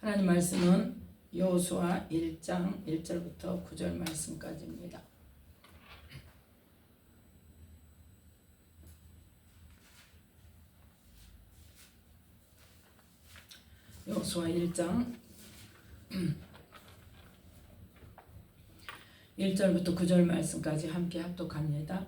하나님 말씀은 여호수아 1장 1절부터 9절 말씀까지입니다. 여호수아 1장 1절부터 9절 말씀까지 함께 합독합니다.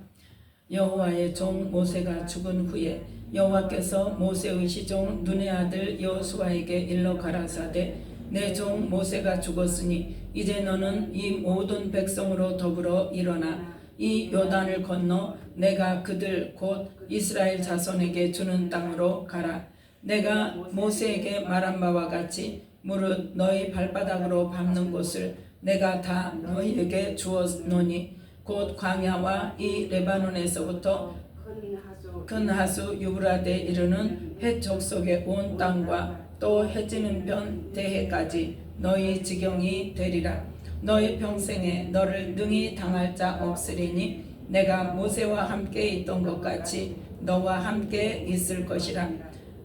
여호와의 종 모세가 죽은 후에 여호와께서 모세의 시종 눈의 아들 여호수아에게 일러 가라사대 내 종 모세가 죽었으니 이제 너는 이 모든 백성으로 더불어 일어나 이 요단을 건너 내가 그들 곧 이스라엘 자손에게 주는 땅으로 가라. 내가 모세에게 말한 바와 같이 무릇 너희 발바닥으로 밟는 곳을 내가 다 너희에게 주었노니 곧 광야와 이 레바논에서부터 큰 하수 유브라데 이르는 헷 족속의 온 땅과 또 해지는 편 대해까지 너희 지경이 되리라. 너희 평생에 너를 능히 당할 자 없으리니 내가 모세와 함께 있던 것 같이 너와 함께 있을 것이라.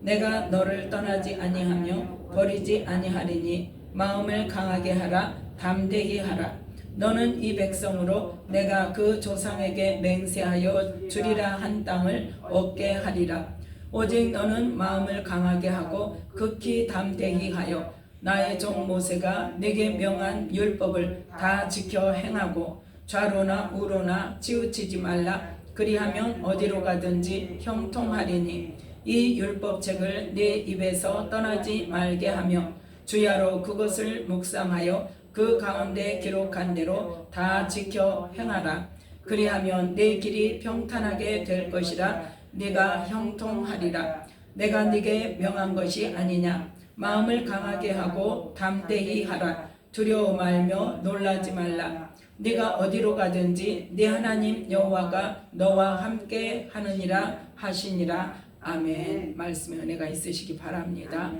내가 너를 떠나지 아니하며 버리지 아니하리니 마음을 강하게 하라. 담대히 하라. 너는 이 백성으로 내가 그 조상에게 맹세하여 주리라 한 땅을 얻게 하리라. 오직 너는 마음을 강하게 하고 극히 담대히 하여 나의 종 모세가 네게 명한 율법을 다 지켜 행하고 좌로나 우로나 치우치지 말라. 그리하면 어디로 가든지 형통하리니 이 율법책을 네 입에서 떠나지 말게 하며 주야로 그것을 묵상하여 그 가운데 기록한 대로 다 지켜 행하라. 그리하면 네 길이 평탄하게 될 것이라. 네가 형통하리라. 내가 네게 명한 것이 아니냐. 마음을 강하게 하고 담대히 하라. 두려워 말며 놀라지 말라. 네가 어디로 가든지 네 하나님 여호와가 너와 함께 하느니라 하시니라. 아멘. 말씀에 은혜가 있으시기 바랍니다.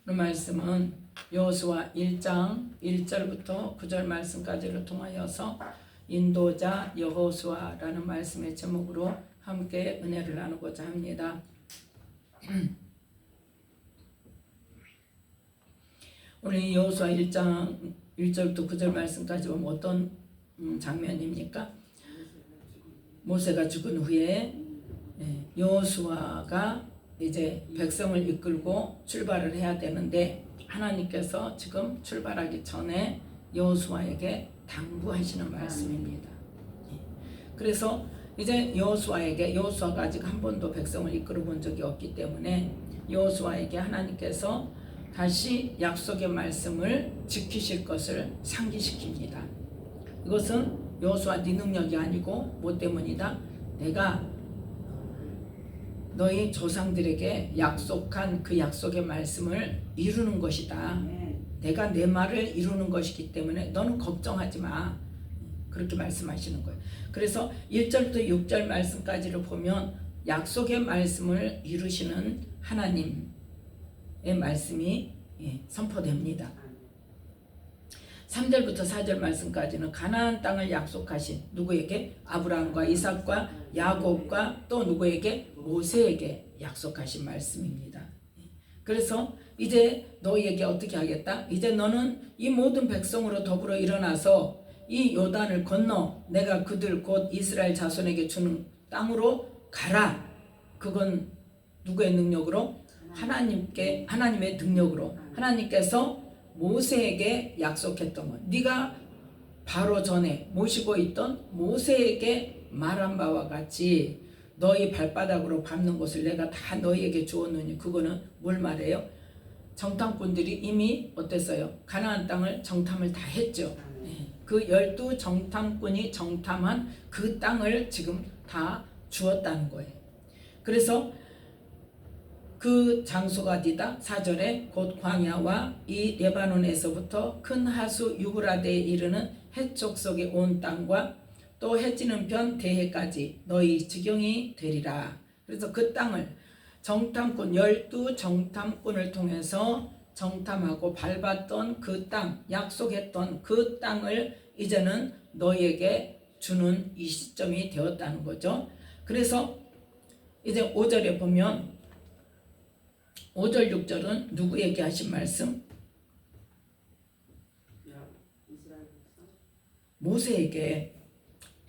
오늘 말씀은 여호수아 1장 1절부터 9절 말씀까지를 통하여서 인도자 여호수아라는 말씀의 제목으로 함께 은혜를 나누고자 합니다. 오늘 여호수아 1장 1절부터 9절 말씀까지 보면 어떤 장면입니까? 모세가 죽은 후에 여호수아가 이제 백성을 이끌고 출발을 해야 되는데 하나님께서 지금 출발하기 전에 여호수아에게 당부하시는 말씀입니다. 그래서 이제 여호수아가 아직 한 번도 백성을 이끌어 본 적이 없기 때문에 여호수아에게 하나님께서 다시 약속의 말씀을 지키실 것을 상기시킵니다. 이것은 여호수아 네 능력이 아니고 뭐 때문이다? 내가 너희 조상들에게 약속한 그 약속의 말씀을 이루는 것이다. 내가 내 말을 이루는 것이기 때문에 너는 걱정하지 마. 그렇게 말씀하시는 거예요. 그래서 1절부터 6절 말씀까지를 보면 약속의 말씀을 이루시는 하나님의 말씀이 선포됩니다. 3절부터 4절 말씀까지는 가나안 땅을 약속하신 누구에게? 아브라함과 이삭과 야곱과 또 누구에게? 모세에게 약속하신 말씀입니다. 그래서 이제 너희에게 어떻게 하겠다? 이제 너는 이 모든 백성으로 더불어 일어나서 이 요단을 건너 내가 그들 곧 이스라엘 자손에게 주는 땅으로 가라. 그건 누구의 능력으로? 하나님의 능력으로. 하나님께서 모세에게 약속했던 것, 네가 바로 전에 모시고 있던 모세에게 말한 바와 같이 너희 발바닥으로 밟는 곳을 내가 다 너희에게 주었느니, 그거는 뭘 말해요? 정탐꾼들이 이미 어땠어요? 가나안 땅을 정탐을 다 했죠. 그 12 정탐꾼이 정탐한 그 땅을 지금 다 주었다는 거예요. 그래서 그 장소가 어디다? 4절에 곧 광야와 이 레바논에서부터 큰 하수 유브라데에 이르는 헷 족속의 온 땅과 또 해지는 편 대해까지 너희 지경이 되리라. 그래서 그 땅을 정탐꾼 12 정탐꾼을 통해서 정탐하고 밟았던 그 땅, 약속했던 그 땅을 이제는 너희에게 주는 이 시점이 되었다는 거죠. 그래서 이제 5절에 보면 5절 6절은 누구에게 하신 말씀? 모세에게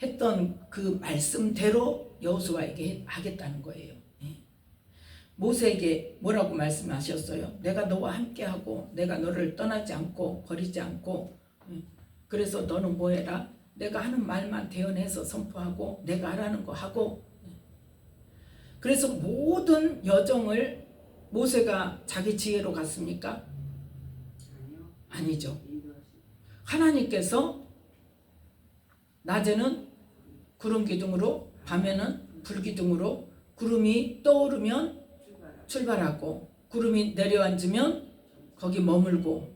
했던 그 말씀대로 여호수아에게 하겠다는 거예요. 모세에게 뭐라고 말씀하셨어요? 내가 너와 함께하고 내가 너를 떠나지 않고 버리지 않고, 그래서 너는 뭐 해라? 내가 하는 말만 대언해서 선포하고 내가 하라는 거 하고. 그래서 모든 여정을 모세가 자기 지혜로 갔습니까? 아니죠. 하나님께서 낮에는 구름 기둥으로, 밤에는 불 기둥으로, 구름이 떠오르면 출발하고 구름이 내려앉으면 거기 머물고.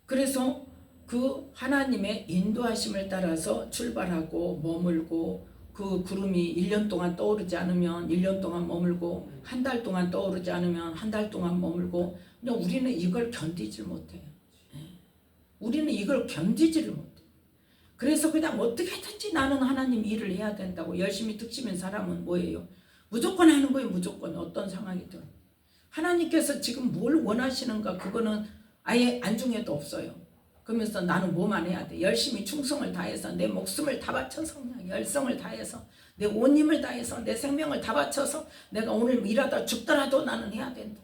그래서 그 하나님의 인도하심을 따라서 출발하고 머물고, 그 구름이 1년 동안 떠오르지 않으면 1년 동안 머물고, 한 달 동안 떠오르지 않으면 한 달 동안 머물고. 근데 우리는 이걸 견디질 못해요. 우리는 이걸 견디지를 못해요. 그래서 그냥 어떻게든지 나는 하나님 일을 해야 된다고 열심히 득심인 사람은 뭐예요? 무조건 하는 거예요. 무조건 어떤 상황이든. 하나님께서 지금 뭘 원하시는가 그거는 아예 안중에도 없어요. 그러면서 나는 뭐만 해야 돼? 열심히 충성을 다해서 내 목숨을 다 바쳐서, 열성을 다해서, 내 온 힘을 다해서, 내 생명을 다 바쳐서 내가 오늘 일하다 죽더라도 나는 해야 된다.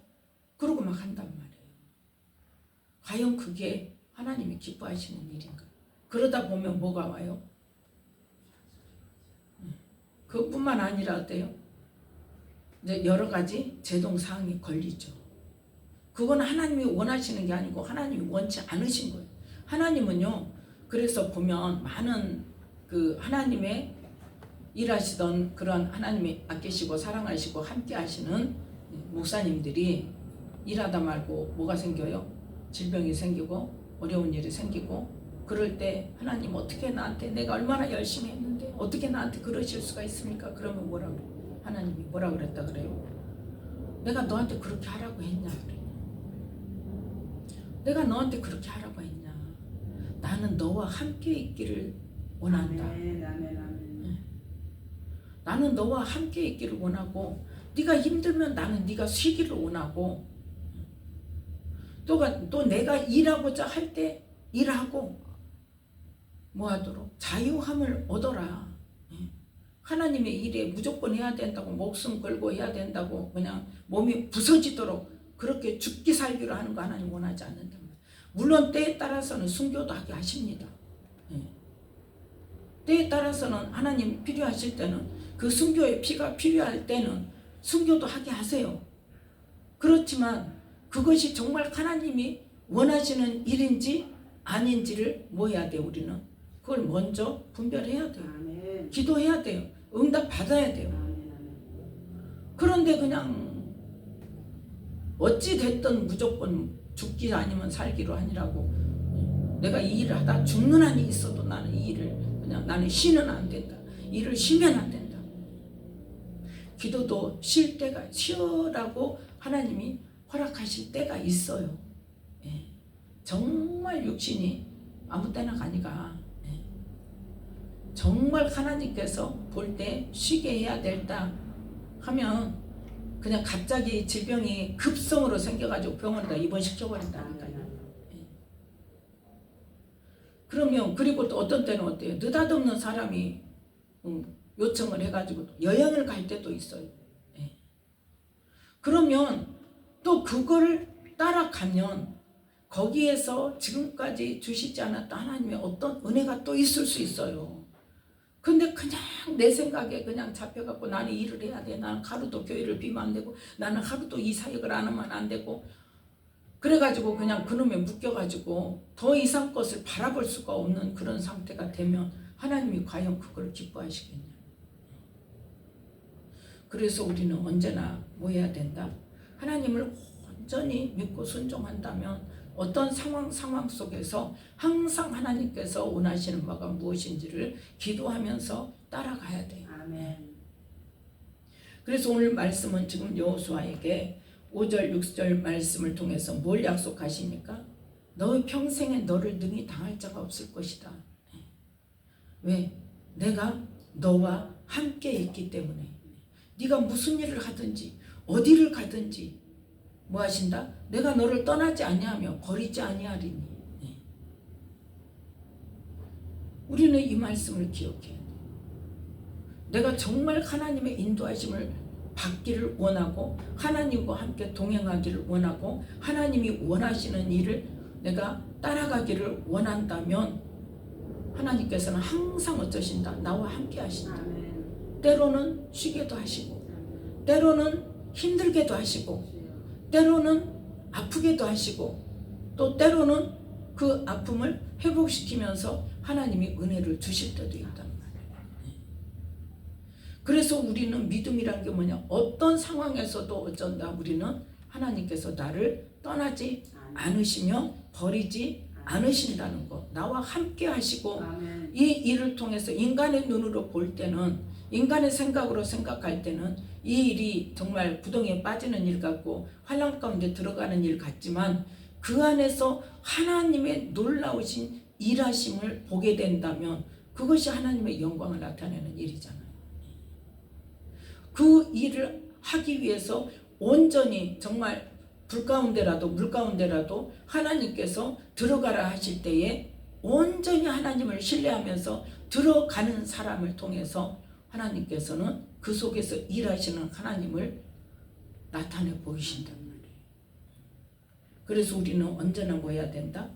그러고 막 한단 말이에요. 과연 그게 하나님이 기뻐하시는 일인가? 그러다 보면 뭐가 와요? 그뿐만 아니라 어때요? 이제 여러 가지 제동사항이 걸리죠. 그건 하나님이 원하시는 게 아니고 하나님이 원치 않으신 거예요. 하나님은요, 그래서 보면 많은 그 하나님의 일하시던 그런 하나님이 아끼시고 사랑하시고 함께 하시는 목사님들이 일하다 말고 뭐가 생겨요? 질병이 생기고 어려운 일이 생기고. 그럴 때 하나님 어떻게 나한테, 내가 얼마나 열심히 했는데 어떻게 나한테 그러실 수가 있습니까? 그러면 뭐라고? 하나님이 뭐라 그랬다 그래요? 내가 너한테 그렇게 하라고 했냐 그래요. 내가 너한테 그렇게 하라고 했냐. 나는 너와 함께 있기를 원한다. 나는 너와 함께 있기를 원하고, 네가 힘들면 나는 네가 쉬기를 원하고, 또 내가 일하고자 할 때 일하고 뭐 하도록 자유함을 얻어라. 하나님의 일에 무조건 해야 된다고, 목숨 걸고 해야 된다고 그냥 몸이 부서지도록 그렇게 죽기 살기로 하는 거 하나님 원하지 않는다. 물론 때에 따라서는 순교도 하게 하십니다. 때에 따라서는 하나님 필요하실 때는, 그 순교의 피가 필요할 때는 순교도 하게 하세요. 그렇지만 그것이 정말 하나님이 원하시는 일인지 아닌지를 뭐 해야 돼요? 우리는 그걸 먼저 분별해야 돼요. 기도해야 돼요. 응답 받아야 돼요. 그런데 그냥 어찌 됐든 무조건 죽기 아니면 살기로 하니라고, 내가 이 일을 하다 죽는 한이 있어도 나는 이 일을 그냥, 나는 쉬는 안 된다. 일을 쉬면 안 된다. 기도도 쉴 때가, 쉬어라고 하나님이 허락하실 때가 있어요. 정말 육신이 아무 때나 가니까, 정말 하나님께서 볼 때 쉬게 해야 될다 하면 그냥 갑자기 질병이 급성으로 생겨가지고 병원에다 입원시켜버린다니까요. 그러면, 그리고 또 어떤 때는 어때요? 느닷없는 사람이 요청을 해가지고 여행을 갈 때도 있어요. 그러면 또 그거를 따라가면 거기에서 지금까지 주시지 않았던 하나님의 어떤 은혜가 또 있을 수 있어요. 근데 그냥 내 생각에 그냥 잡혀갖고 나는 일을 해야 돼. 나는 하루도 교회를 비면 안 되고, 나는 하루도 이 사역을 안 하면 안 되고, 그래가지고 그냥 그놈에 묶여가지고 더 이상 것을 바라볼 수가 없는 그런 상태가 되면 하나님이 과연 그걸 기뻐하시겠냐. 그래서 우리는 언제나 뭐 해야 된다? 하나님을 온전히 믿고 순종한다면 어떤 상황 속에서 항상 하나님께서 원하시는 바가 무엇인지를 기도하면서 따라가야 돼요. 아멘. 그래서 오늘 말씀은 지금 여호수아에게 5절 6절 말씀을 통해서 뭘 약속하십니까? 너의 평생에 너를 능히 당할 자가 없을 것이다. 왜? 내가 너와 함께 있기 때문에. 네가 무슨 일을 하든지 어디를 가든지 뭐 하신다? 내가 너를 떠나지 아니하며 버리지 아니하리니. 네. 우리는 이 말씀을 기억해야 돼. 내가 정말 하나님의 인도하심을 받기를 원하고 하나님과 함께 동행하기를 원하고 하나님이 원하시는 일을 내가 따라가기를 원한다면 하나님께서는 항상 어쩌신다? 나와 함께 하신다. 때로는 쉬게도 하시고 때로는 힘들게도 하시고 때로는 아프게도 하시고 또 때로는 그 아픔을 회복시키면서 하나님이 은혜를 주실 때도 있단 말이에요. 그래서 우리는 믿음이란 게 뭐냐? 어떤 상황에서도 어쩐다? 우리는 하나님께서 나를 떠나지 않으시며 버리지 않으신다는 것, 나와 함께 하시고 이 일을 통해서 인간의 눈으로 볼 때는, 인간의 생각으로 생각할 때는 이 일이 정말 구덩이에 빠지는 일 같고 환난 가운데 들어가는 일 같지만 그 안에서 하나님의 놀라우신 일하심을 보게 된다면 그것이 하나님의 영광을 나타내는 일이잖아요. 그 일을 하기 위해서 온전히 정말 불 가운데라도 물 가운데라도 하나님께서 들어가라 하실 때에 온전히 하나님을 신뢰하면서 들어가는 사람을 통해서 하나님께서는 그 속에서 일하시는 하나님을 나타내 보이신단 말이에요. 그래서 우리는 언제나 뭐 해야 된다?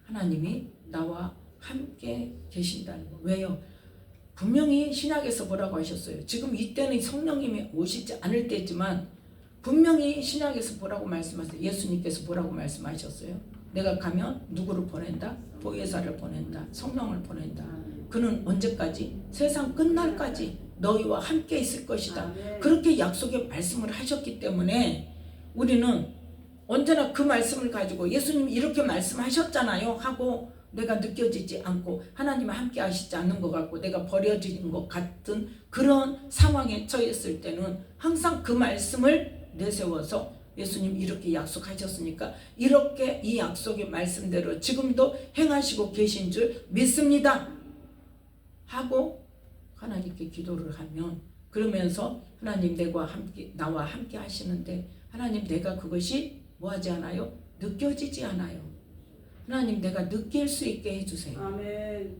하나님이 나와 함께 계신다는 거. 왜요? 분명히 신약에서 뭐라고 하셨어요? 지금 이때는 성령님이 오시지 않을 때지만 분명히 신약에서 뭐라고 말씀하세요? 예수님께서 뭐라고 말씀하셨어요? 내가 가면 누구를 보낸다? 보혜사를 보낸다. 성령을 보낸다. 그는 언제까지? 세상 끝날까지 너희와 함께 있을 것이다. 그렇게 약속의 말씀을 하셨기 때문에 우리는 언제나 그 말씀을 가지고 예수님이 이렇게 말씀하셨잖아요 하고 내가 느껴지지 않고 하나님이 함께 하시지 않는 것 같고 내가 버려진 것 같은 그런 상황에 처했을 때는 항상 그 말씀을 내세워서 예수님 이렇게 약속하셨으니까 이렇게 이 약속의 말씀대로 지금도 행하시고 계신 줄 믿습니다 하고 하나님께 기도를 하면, 그러면서 하나님 나와 함께 하시는데 하나님 내가 그것이 뭐하지 않아요? 느껴지지 않아요. 하나님 내가 느낄 수 있게 해주세요. 아멘.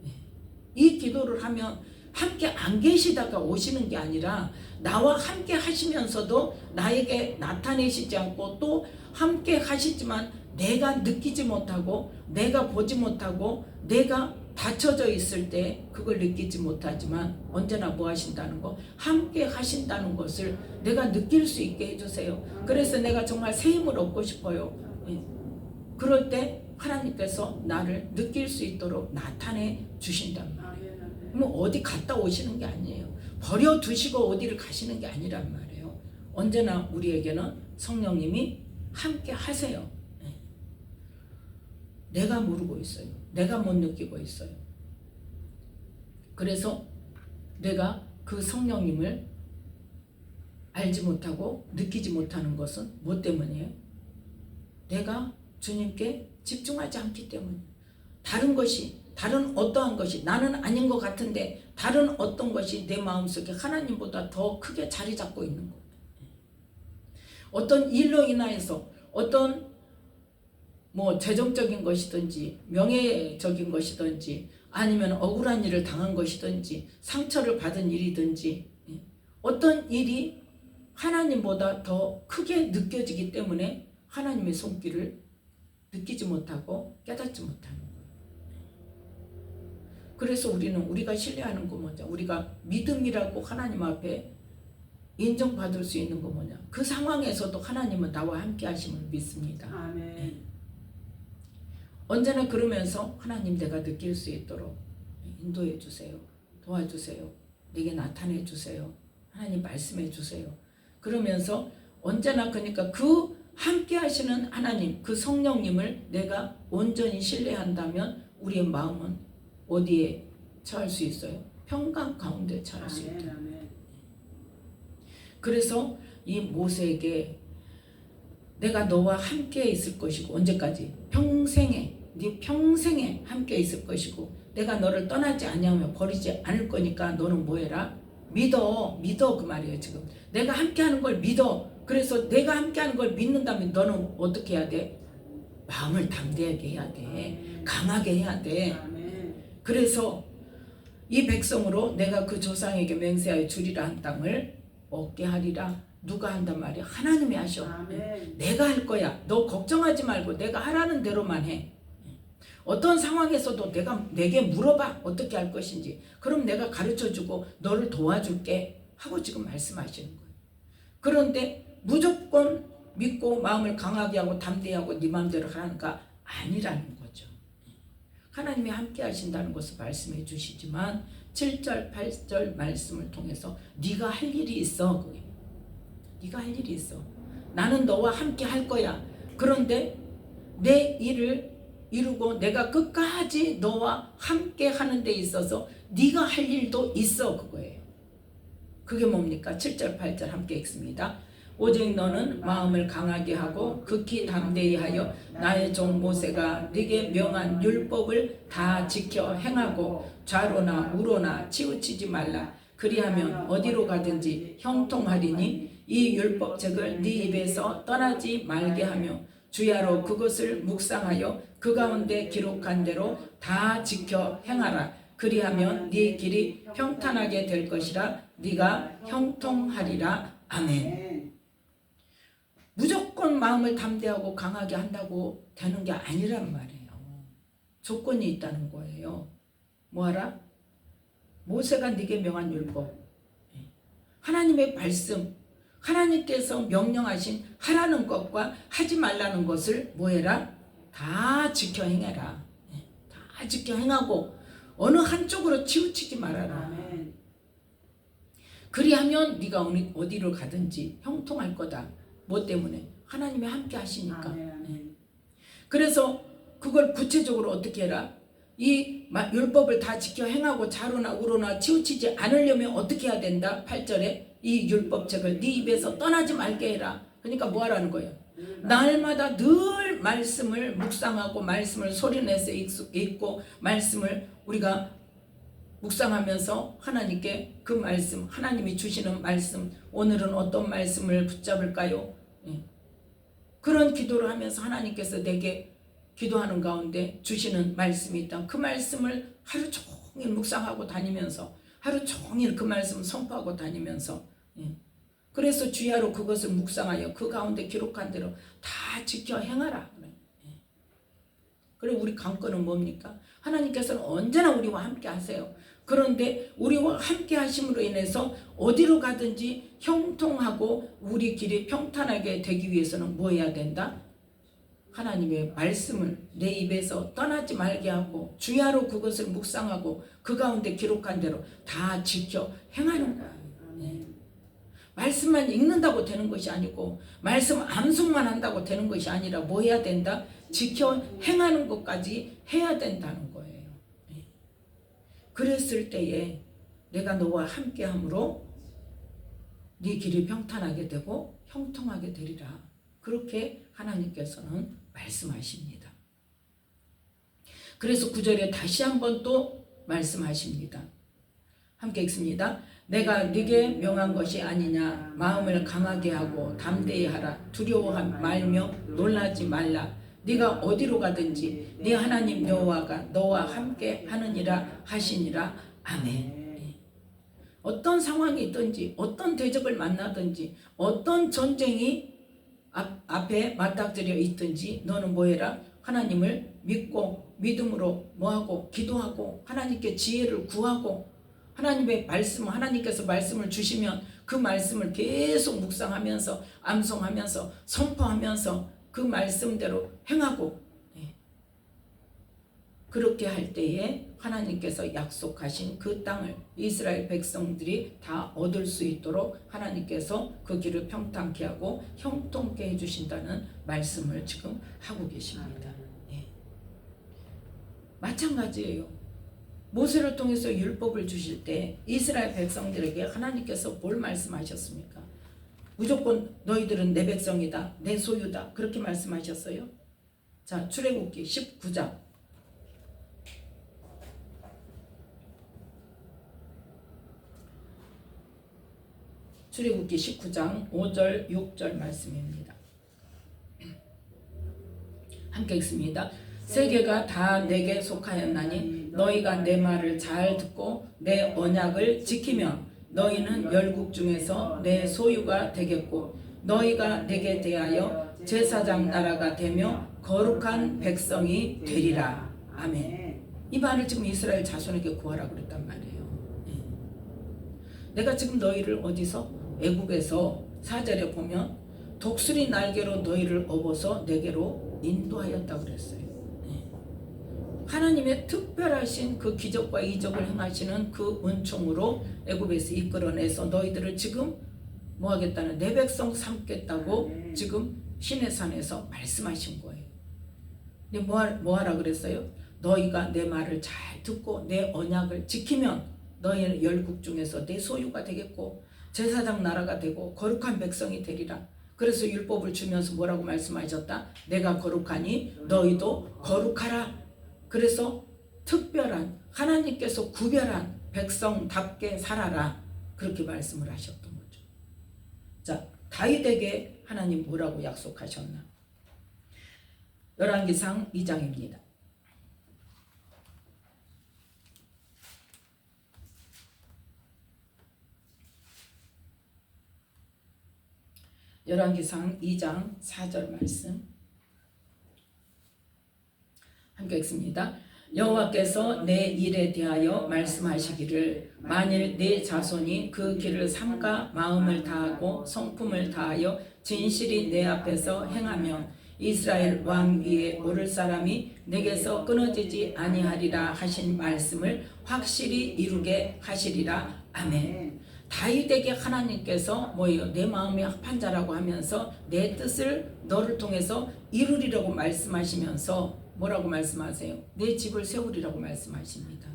이 기도를 하면 함께 안 계시다가 오시는 게 아니라 나와 함께 하시면서도 나에게 나타내시지 않고 또 함께 하시지만 내가 느끼지 못하고 내가 보지 못하고 내가 닫혀져 있을 때 그걸 느끼지 못하지만 언제나 뭐 하신다는 거? 함께 하신다는 것을 내가 느낄 수 있게 해주세요. 그래서 내가 정말 새 힘을 얻고 싶어요. 그럴 때 하나님께서 나를 느낄 수 있도록 나타내 주신단 말이에요. 뭐 어디 갔다 오시는 게 아니에요. 버려두시고 어디를 가시는 게 아니란 말이에요. 언제나 우리에게는 성령님이 함께 하세요. 내가 모르고 있어요. 내가 못 느끼고 있어요. 그래서 내가 그 성령님을 알지 못하고 느끼지 못하는 것은 뭐 때문이에요? 내가 주님께 집중하지 않기 때문이에요. 다른 어떠한 것이 나는 아닌 것 같은데 다른 어떤 것이 내 마음속에 하나님보다 더 크게 자리 잡고 있는 거예요. 어떤 일로 인하여서 어떤 뭐 재정적인 것이든지 명예적인 것이든지 아니면 억울한 일을 당한 것이든지 상처를 받은 일이든지 어떤 일이 하나님보다 더 크게 느껴지기 때문에 하나님의 손길을 느끼지 못하고 깨닫지 못하는 거예요. 그래서 우리가 신뢰하는 거 뭐냐? 우리가 믿음이라고 하나님 앞에 인정받을 수 있는 거 뭐냐? 그 상황에서도 하나님은 나와 함께 하심을 믿습니다. 아멘. 언제나 그러면서 하나님 내가 느낄 수 있도록 인도해 주세요. 도와주세요. 내게 나타내 주세요. 하나님 말씀해 주세요. 그러면서 언제나 그러니까 그 함께 하시는 하나님, 그 성령님을 내가 온전히 신뢰한다면 우리의 마음은 어디에 처할 수 있어요? 평강 가운데 처할 수 있다. 그래서 이 모세에게 내가 너와 함께 있을 것이고 언제까지? 평생에 네 평생에 함께 있을 것이고 내가 너를 떠나지 아니하며 버리지 않을 거니까 너는 뭐해라? 믿어 그 말이에요. 지금 내가 함께 하는 걸 믿어. 그래서 내가 함께하는 걸 믿는다면 너는 어떻게 해야 돼? 마음을 담대하게 해야 돼. 강하게 해야 돼. 그래서 이 백성으로 내가 그 조상에게 맹세하여 주리라 한 땅을 얻게 하리라. 누가 한단 말이야? 하나님이 하셔. 내가 할 거야. 너 걱정하지 말고 내가 하라는 대로만 해. 어떤 상황에서도 내게 물어봐. 어떻게 할 것인지. 그럼 내가 가르쳐주고 너를 도와줄게 하고 지금 말씀하시는 거예요. 그런데 무조건 믿고 마음을 강하게 하고 담대하고 네 마음대로 하라는가? 아니라는 거죠. 하나님이 함께 하신다는 것을 말씀해 주시지만 7절 8절 말씀을 통해서 네가 할 일이 있어. 네가 할 일이 있어. 나는 너와 함께 할 거야. 그런데 내 일을 이루고 내가 끝까지 너와 함께 하는 데 있어서 네가 할 일도 있어. 그거예요. 그게 뭡니까? 7절 8절 함께 읽습니다. 오직 너는 마음을 강하게 하고 극히 담대히 하여 나의 종 모세가 네게 명한 율법을 다 지켜 행하고 좌로나 우로나 치우치지 말라. 그리하면 어디로 가든지 형통하리니 이 율법책을 네 입에서 떠나지 말게 하며 주야로 그것을 묵상하여 그 가운데 기록한 대로 다 지켜 행하라. 그리하면 네 길이 평탄하게 될 것이라. 네가 형통하리라. 아멘. 무조건 마음을 담대하고 강하게 한다고 되는 게 아니란 말이에요. 조건이 있다는 거예요. 뭐하라? 모세가 네게 명한 율법, 하나님의 말씀, 하나님께서 명령하신 하라는 것과 하지 말라는 것을 뭐해라? 다 지켜 행해라. 다 지켜 행하고 어느 한쪽으로 치우치지 말아라. 그리하면 네가 어디로 가든지 형통할 거다. 뭐 때문에? 하나님이 함께 하시니까. 그래서 그걸 구체적으로 어떻게 해라? 이 율법을 다 지켜 행하고 좌로나 우로나 치우치지 않으려면 어떻게 해야 된다? 8절에 이 율법책을 네 입에서 떠나지 말게 해라. 그러니까 뭐 하라는 거예요? 날마다 늘 말씀을 묵상하고 말씀을 소리내서 읽고 말씀을 우리가 묵상하면서 하나님께 그 말씀, 하나님이 주시는 말씀, 오늘은 어떤 말씀을 붙잡을까요? 그런 기도를 하면서 하나님께서 내게 기도하는 가운데 주시는 말씀이 있다. 그 말씀을 하루 종일 묵상하고 다니면서 하루 종일 그 말씀을 선포하고 다니면서 그래서 주야로 그것을 묵상하여 그 가운데 기록한 대로 다 지켜 행하라. 그리고 우리 관건은 뭡니까? 하나님께서는 언제나 우리와 함께 하세요. 그런데 우리와 함께 하심으로 인해서 어디로 가든지 형통하고 우리 길이 평탄하게 되기 위해서는 뭐 해야 된다? 하나님의 말씀을 내 입에서 떠나지 말게 하고 주야로 그것을 묵상하고 그 가운데 기록한 대로 다 지켜 행하는 거야. 말씀만 읽는다고 되는 것이 아니고 말씀 암송만 한다고 되는 것이 아니라 뭐 해야 된다? 지켜 행하는 것까지 해야 된다는 거예요. 그랬을 때에 내가 너와 함께함으로 네 길이 평탄하게 되고 형통하게 되리라. 그렇게 하나님께서는 말씀하십니다. 그래서 9절에 다시 한번 또 말씀하십니다. 함께 읽습니다. 내가 네게 명한 것이 아니냐. 마음을 강하게 하고 담대히 하라. 두려워하지 말며 놀라지 말라. 네가 어디로 가든지 네 하나님 여호와가 너와 함께 하느니라 하시니라. 아멘. 어떤 상황이 있든지 어떤 대적을 만나든지 어떤 전쟁이 앞에 맞닥뜨려 있든지 너는 뭐해라? 하나님을 믿고 믿음으로 뭐하고 기도하고 하나님께 지혜를 구하고 하나님의 말씀, 하나님께서 말씀을 주시면 그 말씀을 계속 묵상하면서 암송하면서 선포하면서 그 말씀대로 행하고 그렇게 할 때에 하나님께서 약속하신 그 땅을 이스라엘 백성들이 다 얻을 수 있도록 하나님께서 그 길을 평탄케 하고 형통케 해주신다는 말씀을 지금 하고 계십니다. 마찬가지예요. 모세를 통해서 율법을 주실 때 이스라엘 백성들에게 하나님께서 뭘 말씀하셨습니까? 무조건 너희들은 내 백성이다, 내 소유다, 그렇게 말씀하셨어요. 자, 출애굽기 19장 출애굽기 19장 5절 6절 말씀입니다. 함께 읽습니다. 세계가 다 내게 속하였나니 너희가 내 말을 잘 듣고 내 언약을 지키면 너희는 열국 중에서 내 소유가 되겠고 너희가 내게 대하여 제사장 나라가 되며 거룩한 백성이 되리라. 아멘. 이 말을 지금 이스라엘 자손에게 구하라고 그랬단 말이에요. 내가 지금 너희를 어디서? 애국에서 4절에 보면 독수리 날개로 너희를 업어서 내게로 인도하였다고 그랬어요. 하나님의 특별하신 그 기적과 이적을 행하시는 그 은총으로 애굽에서 이끌어내서 너희들을 지금 뭐 하겠다는 내 백성 삼겠다고 지금 시내산에서 말씀하신 거예요. 근데 뭐 하라 그랬어요? 너희가 내 말을 잘 듣고 내 언약을 지키면 너희는 열국 중에서 내 소유가 되겠고 제사장 나라가 되고 거룩한 백성이 되리라. 그래서 율법을 주면서 뭐라고 말씀하셨다? 내가 거룩하니 너희도 거룩하라. 그래서 특별한 하나님께서 구별한 백성답게 살아라. 그렇게 말씀을 하셨던 거죠. 자, 다윗에게 하나님 뭐라고 약속하셨나? 열왕기상 2장입니다. 열왕기상 2장 4절 말씀 함께 읽습니다. 여호와께서 내 일에 대하여 말씀하시기를 만일 내 자손이 그 길을 삼가 마음을 다하고 성품을 다하여 진실이 내 앞에서 행하면 이스라엘 왕 위에 오를 사람이 내게서 끊어지지 아니하리라 하신 말씀을 확실히 이루게 하시리라. 아멘. 다윗에게 하나님께서 뭐예요? 내 마음이 합한 자라고 하면서 내 뜻을 너를 통해서 이루리라고 말씀하시면서 뭐라고 말씀하세요? 내 집을 세우리라고 말씀하십니다.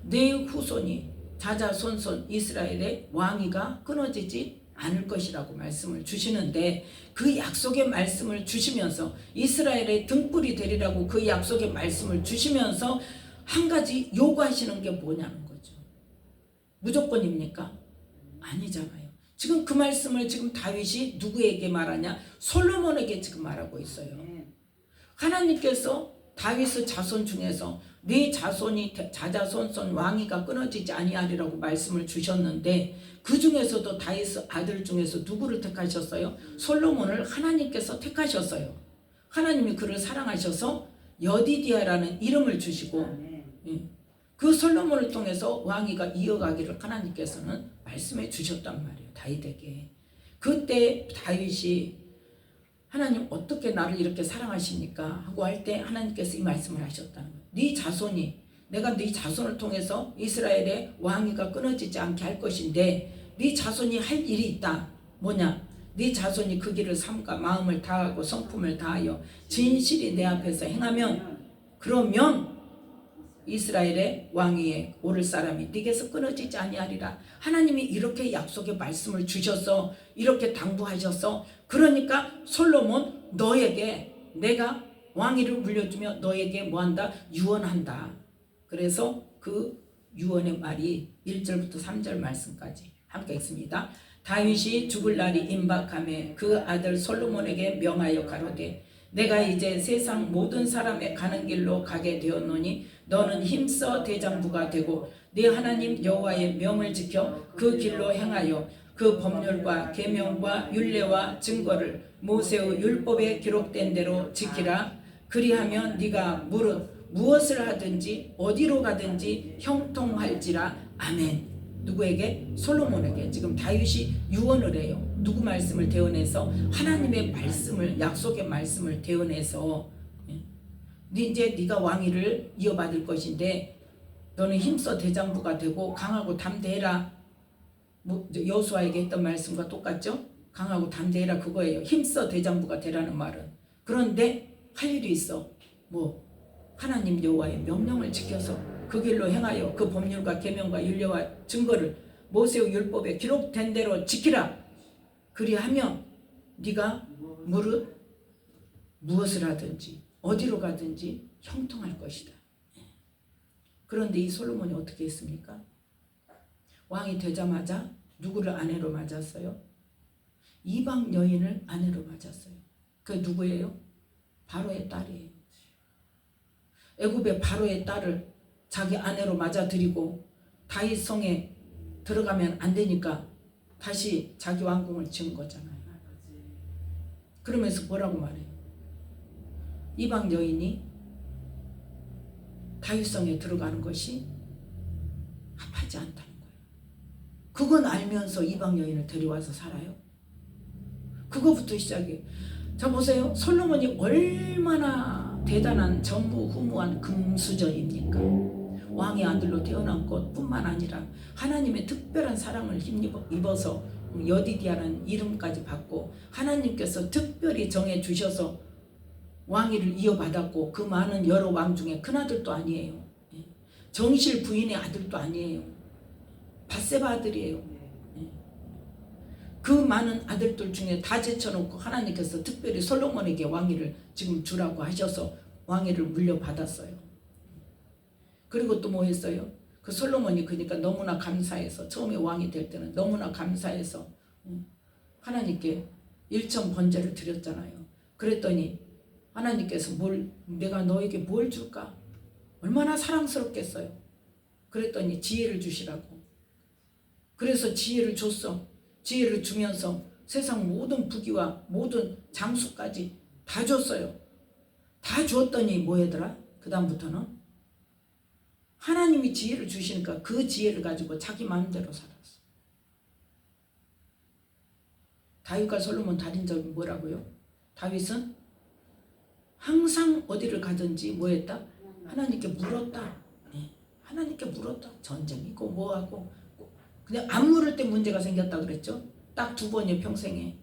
내 후손이 자자손손 이스라엘의 왕위가 끊어지지 않을 것이라고 말씀을 주시는데 그 약속의 말씀을 주시면서 이스라엘의 등불이 되리라고 그 약속의 말씀을 주시면서 한 가지 요구하시는 게 뭐냐는 거죠. 무조건입니까? 아니잖아요. 지금 그 말씀을 지금 다윗이 누구에게 말하냐? 솔로몬에게 지금 말하고 있어요. 하나님께서 다윗의 자손 중에서 네 자손이 자자손손 왕위가 끊어지지 아니하리라고 말씀을 주셨는데 그 중에서도 다윗의 아들 중에서 누구를 택하셨어요? 솔로몬을 하나님께서 택하셨어요. 하나님이 그를 사랑하셔서 여디디아라는 이름을 주시고 그 솔로몬을 통해서 왕위가 이어가기를 하나님께서는 말씀해 주셨단 말이에요. 다윗에게. 그때 다윗이 하나님 어떻게 나를 이렇게 사랑하십니까? 하고 할 때 하나님께서 이 말씀을 하셨다는 거예요. 네 자손이 내가 네 자손을 통해서 이스라엘의 왕위가 끊어지지 않게 할 것인데 네 자손이 할 일이 있다. 뭐냐? 네 자손이 그 길을 삼가 마음을 다하고 성품을 다하여 진실이 내 앞에서 행하면 그러면 이스라엘의 왕위에 오를 사람이 네게서 끊어지지 아니하리라. 하나님이 이렇게 약속의 말씀을 주셔서 이렇게 당부하셔서 그러니까 솔로몬 너에게 내가 왕위를 물려주며 너에게 뭐한다? 유언한다. 그래서 그 유언의 말이 1절부터 3절 말씀까지 함께 읽습니다. 다윗이 죽을 날이 임박하매 그 아들 솔로몬에게 명하여 가로되 내가 이제 세상 모든 사람의 가는 길로 가게 되었노니 너는 힘써 대장부가 되고 네 하나님 여호와의 명을 지켜 그 길로 행하여 그 법률과 계명과 율례와 증거를 모세의 율법에 기록된 대로 지키라. 그리하면 네가 무엇을 하든지 어디로 가든지 형통할지라. 아멘. 누구에게? 솔로몬에게. 지금 다윗이 유언을 해요. 누구 말씀을 대언해서? 하나님의 말씀을, 약속의 말씀을 대언해서 이제 네가 왕위를 이어받을 것인데 너는 힘써 대장부가 되고 강하고 담대해라. 여호수아에게 했던 말씀과 똑같죠? 강하고 담대해라 그거예요. 힘써 대장부가 되라는 말은. 그런데 할 일이 있어. 하나님 여호와의 명령을 지켜서 그 길로 행하여 그 법률과 계명과 율례와 증거를 모세의 율법에 기록된 대로 지키라. 그리하면 네가 무엇을 하든지 어디로 가든지 형통할 것이다. 그런데 이 솔로몬이 어떻게 했습니까? 왕이 되자마자 누구를 아내로 맞았어요? 이방 여인을 아내로 맞았어요. 그 누구예요? 바로의 딸이에요. 애굽의 바로의 딸을 자기 아내로 맞아들이고 다윗 성에 들어가면 안 되니까 다시 자기 왕궁을 지은 거잖아요. 그러면서 뭐라고 말해요? 이방 여인이 다윗 성에 들어가는 것이 합하지 않다는 거예요. 그건 알면서 이방 여인을 데려와서 살아요? 그거부터 시작해. 자 보세요. 솔로몬이 얼마나 대단한 전무후무한 금수저입니까? 왕의 아들로 태어난 것뿐만 아니라 하나님의 특별한 사랑을 힘입어서 여디디아라는 이름까지 받고 하나님께서 특별히 정해 주셔서 왕위를 이어받았고 그 많은 여러 왕 중에 큰아들도 아니에요. 정실 부인의 아들도 아니에요. 밧세바 아들이에요. 그 많은 아들들 중에 다 제쳐놓고 하나님께서 특별히 솔로몬에게 왕위를 지금 주라고 하셔서 왕위를 물려받았어요. 그리고 또 뭐 했어요? 그 솔로몬이 그러니까 너무나 감사해서 처음에 왕이 될 때는 너무나 감사해서 하나님께 일천 번제를 드렸잖아요. 그랬더니 하나님께서 내가 너에게 뭘 줄까? 얼마나 사랑스럽겠어요. 그랬더니 지혜를 주시라고. 그래서 지혜를 줬어. 지혜를 주면서 세상 모든 부귀와 모든 장수까지 다 줬어요. 다 주었더니 뭐 하더라? 그 다음부터는 하나님이 지혜를 주시니까 그 지혜를 가지고 자기 마음대로 살았어. 다윗과 솔로몬 다른 점이 뭐라고요? 다윗은 항상 어디를 가든지 뭐 했다? 하나님께 물었다. 하나님께 물었다. 전쟁이고 뭐하고 그냥 안 물을 때 문제가 생겼다 그랬죠. 딱 2번이에요. 평생에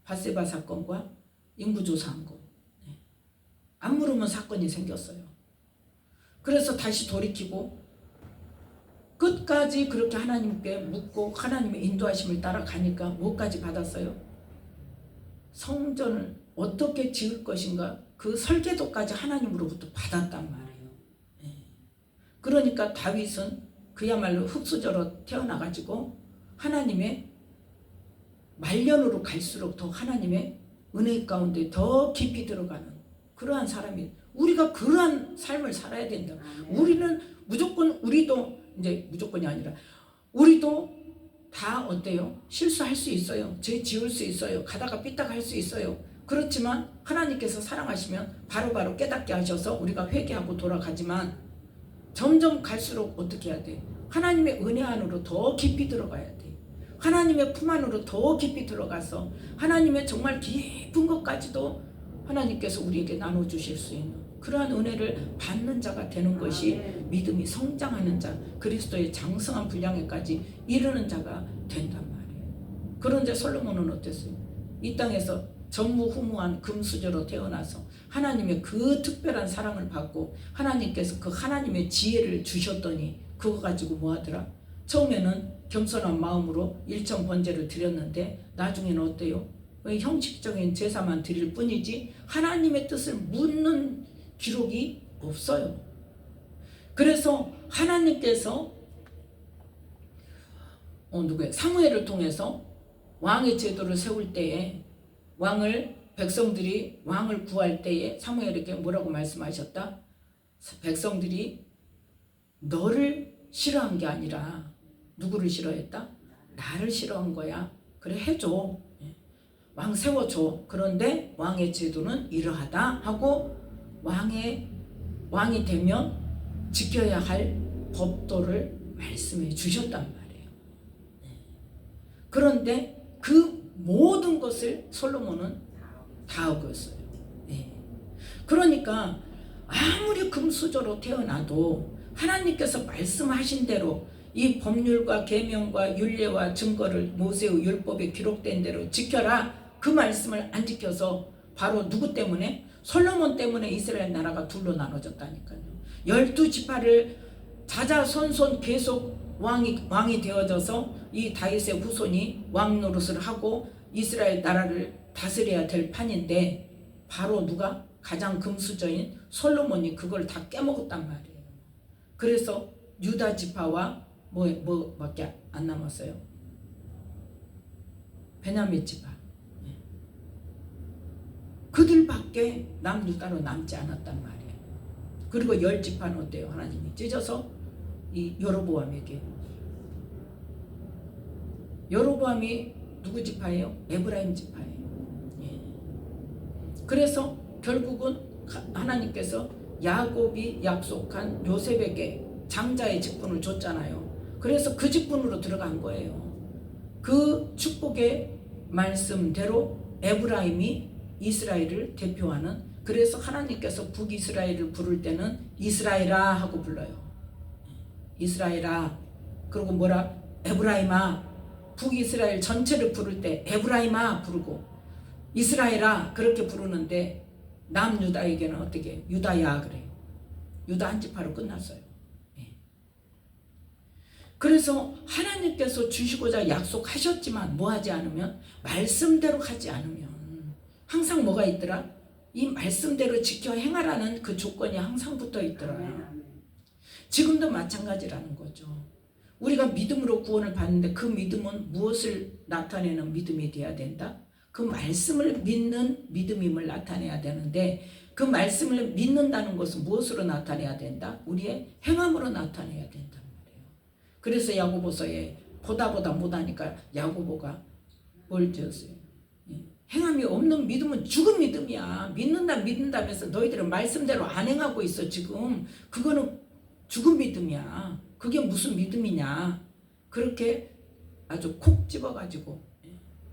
밧세바 사건과 인구조사한 거. 안 물으면 사건이 생겼어요. 그래서 다시 돌이키고 끝까지 그렇게 하나님께 묻고 하나님의 인도하심을 따라가니까 뭐까지 받았어요? 성전을 어떻게 지을 것인가 그 설계도까지 하나님으로부터 받았단 말이에요. 그러니까 다윗은 그야말로 흙수저로 태어나가지고 하나님의 말년으로 갈수록 더 하나님의 은혜 가운데 더 깊이 들어가는 그러한 사람이 우리가 그러한 삶을 살아야 된다. 우리는 무조건 우리도 이제 무조건이 아니라 우리도 다 어때요? 실수할 수 있어요. 죄 지을 수 있어요. 가다가 삐딱할 수 있어요. 그렇지만 하나님께서 사랑하시면 바로바로 깨닫게 하셔서 우리가 회개하고 돌아가지만 점점 갈수록 어떻게 해야 돼? 하나님의 은혜 안으로 더 깊이 들어가야 돼. 하나님의 품 안으로 더 깊이 들어가서 하나님의 정말 깊은 것까지도 하나님께서 우리에게 나눠주실 수 있는 그러한 은혜를 받는 자가 되는 것이 믿음이 성장하는 자, 그리스도의 장성한 분량에까지 이르는 자가 된단 말이에요. 그런데 솔로몬은 어땠어요? 이 땅에서 전무후무한 금수저로 태어나서 하나님의 그 특별한 사랑을 받고 하나님께서 그 하나님의 지혜를 주셨더니 그거 가지고 뭐 하더라? 처음에는 겸손한 마음으로 일천 번제를 드렸는데 나중에는 어때요? 형식적인 제사만 드릴 뿐이지 하나님의 뜻을 묻는 기록이 없어요. 그래서 하나님께서 사무엘을 통해서 왕의 제도를 세울 때에 백성들이 왕을 구할 때에 사무엘에게 뭐라고 말씀하셨다? 백성들이 너를 싫어한 게 아니라 누구를 싫어했다? 나를 싫어한 거야. 그래 해줘. 왕 세워줘. 그런데 왕의 제도는 이러하다 하고 왕이 되면 지켜야 할 법도를 말씀해 주셨단 말이에요. 그런데 그 모든 것을 솔로몬은 다 어겼어요. 그러니까 아무리 금수저로 태어나도 하나님께서 말씀하신 대로 이 법률과 계명과 율례와 증거를 모세의 율법에 기록된 대로 지켜라. 그 말씀을 안 지켜서 바로 누구 때문에? 솔로몬 때문에 이스라엘 나라가 둘로 나눠졌다니까요. 12지파를 자자손손 계속 왕이 되어져서 이 다윗의 후손이 왕 노릇을 하고 이스라엘 나라를 다스려야 될 판인데 바로 누가? 가장 금수저인 솔로몬이 그걸 다 깨먹었단 말이에요. 그래서 유다 지파와 뭐밖에 안 남았어요? 베냐민 지파. 그들밖에 남유다로 남지 않았단 말이에요. 그리고 10지파는 어때요? 하나님이 찢어서 이 여로보암에게. 여로보암이 누구 지파예요? 에브라임 지파예요. 그래서 결국은 하나님께서 야곱이 약속한 요셉에게 장자의 직분을 줬잖아요. 그래서 그 직분으로 들어간 거예요. 그 축복의 말씀대로 에브라임이 이스라엘을 대표하는, 그래서 하나님께서 북이스라엘을 부를 때는 이스라엘아 하고 불러요. 이스라엘아. 그리고 뭐라? 에브라임아. 북이스라엘 전체를 부를 때 에브라임아 부르고 이스라엘아 그렇게 부르는데, 남유다에게는 어떻게? 유다야 그래요. 유다 한 지파로 끝났어요. 그래서 하나님께서 주시고자 약속하셨지만 뭐하지 않으면, 말씀대로 하지 않으면 항상 뭐가 있더라? 이 말씀대로 지켜 행하라는 그 조건이 항상 붙어 있더라고요. 지금도 마찬가지라는 거죠. 우리가 믿음으로 구원을 받는데 그 믿음은 무엇을 나타내는 믿음이 돼야 된다? 그 말씀을 믿는 믿음임을 나타내야 되는데, 그 말씀을 믿는다는 것은 무엇으로 나타내야 된다? 우리의 행함으로 나타내야 된단 말이에요. 그래서 야고보서에 보다 못하니까 야고보가 뭘 지었어요? 행함이 없는 믿음은 죽은 믿음이야. 믿는다면서 너희들은 말씀대로 안 행하고 있어 지금. 그거는 죽은 믿음이야. 그게 무슨 믿음이냐. 그렇게 아주 콕 집어가지고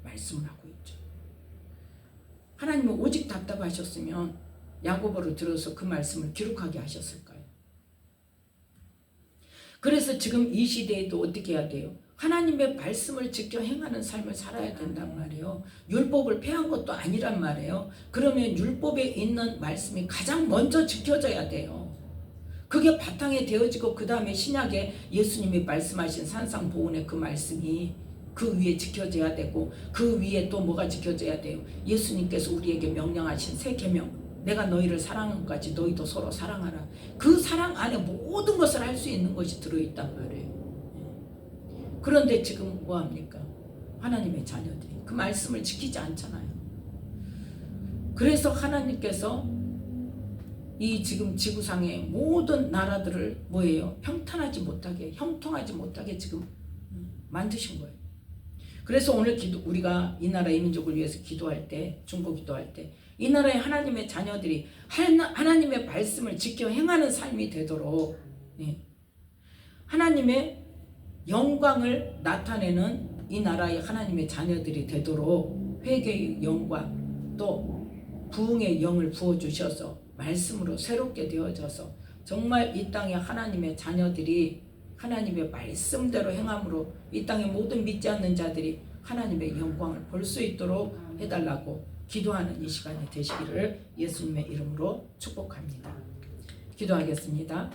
말씀을 하고 있죠. 하나님은 오직 답답하셨으면 야고보를 들어서 그 말씀을 기록하게 하셨을까요? 그래서 지금 이 시대에도 어떻게 해야 돼요? 하나님의 말씀을 지켜 행하는 삶을 살아야 된단 말이에요. 율법을 폐한 것도 아니란 말이에요. 그러면 율법에 있는 말씀이 가장 먼저 지켜져야 돼요. 그게 바탕에 되어지고 그 다음에 신약에 예수님이 말씀하신 산상보훈의 그 말씀이 그 위에 지켜져야 되고, 그 위에 또 뭐가 지켜져야 돼요? 예수님께서 우리에게 명령하신 새 계명, 내가 너희를 사랑한 것 같이 너희도 서로 사랑하라. 그 사랑 안에 모든 것을 할 수 있는 것이 들어있단 말이에요. 그런데 지금 뭐합니까? 하나님의 자녀들이 그 말씀을 지키지 않잖아요. 그래서 하나님께서 이 지금 지구상의 모든 나라들을 뭐예요? 평탄하지 못하게, 형통하지 못하게 지금 만드신 거예요. 그래서 오늘 우리가 이 나라 이 민족을 위해서 기도할 때, 중보 기도할 때, 이 나라의 하나님의 자녀들이 하나님의 말씀을 지켜 행하는 삶이 되도록, 하나님의 영광을 나타내는 이 나라의 하나님의 자녀들이 되도록 회개의 영과 또 부흥의 영을 부어주셔서 말씀으로 새롭게 되어져서 정말 이 땅의 하나님의 자녀들이 하나님의 말씀대로 행함으로 이 땅의 모든 믿지 않는 자들이 하나님의 영광을 볼 수 있도록 해달라고 기도하는 이 시간이 되시기를 예수님의 이름으로 축복합니다. 기도하겠습니다.